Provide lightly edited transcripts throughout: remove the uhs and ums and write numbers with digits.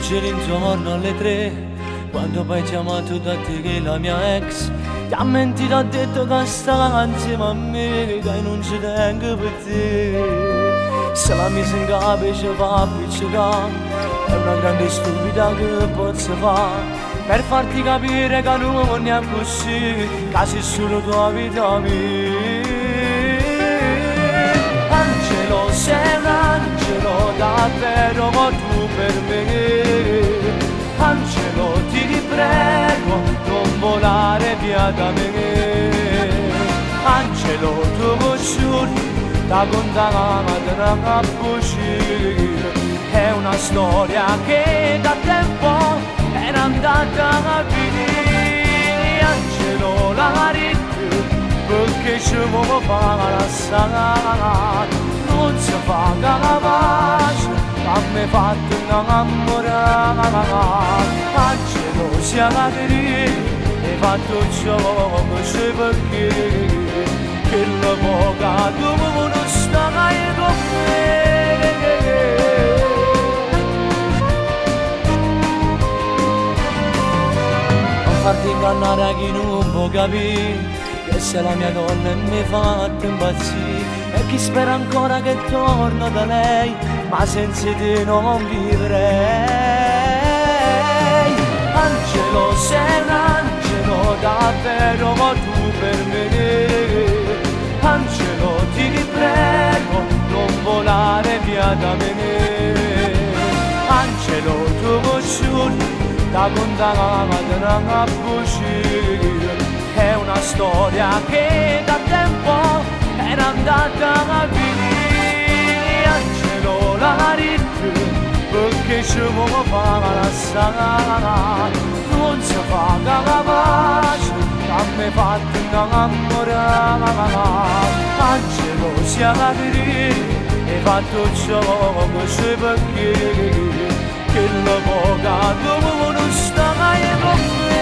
giri intorno alle 3, quando poi hai chiamato da te che la mia ex ti ha mentito, ha detto che stava insieme a me, che non ci tengo per te. Se la mise in capo e ci fa appiccicare, è una grande stupida che posso fare per farti capire che non è così, che sei solo tua vita mia. Angelo, sei un angelo davvero, ma tu per me. Angelo, ti prego, non volare via da me. Angelo, tu giorni da contare a bugie, è una storia che da tempo era andata a finire. Angelo, la rete perché ci vuole fare la strada, non si fa la pace, a me fatto innamorare. Angelo, sia la verità, hai fatto ciò che sei perché, che la poca tu non stai con me. Non farti ingannare a chi non può capire che sei la mia donna e mi hai fatto impazzire, e chi spera ancora che torno da lei, ma senza te non vivrei. Angelo, sei un angelo davvero, ma tu per me. Angelo, ti prego, non volare via da me. Angelo, tu giorni da contare a bugie, è una storia che da tempo era andata a finire. Angelo, la rete perché ci vuole fare la strada, non si fa la pace, a me fatto innamorare. Angelo, sia la verità, hai fatto ciò che sei perché, che la poca tu non stai con me.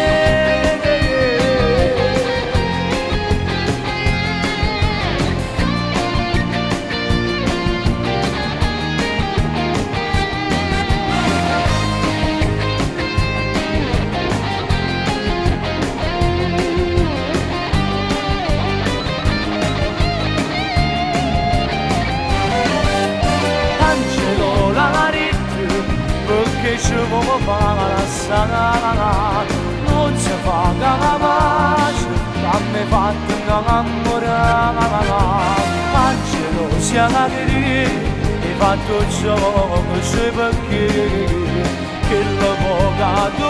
Che ci vuole fare la strada, non si fa la pace, a me fatto innamorare. Angelo, sia la verità, hai fatto ciò che sei perché, che la poca tu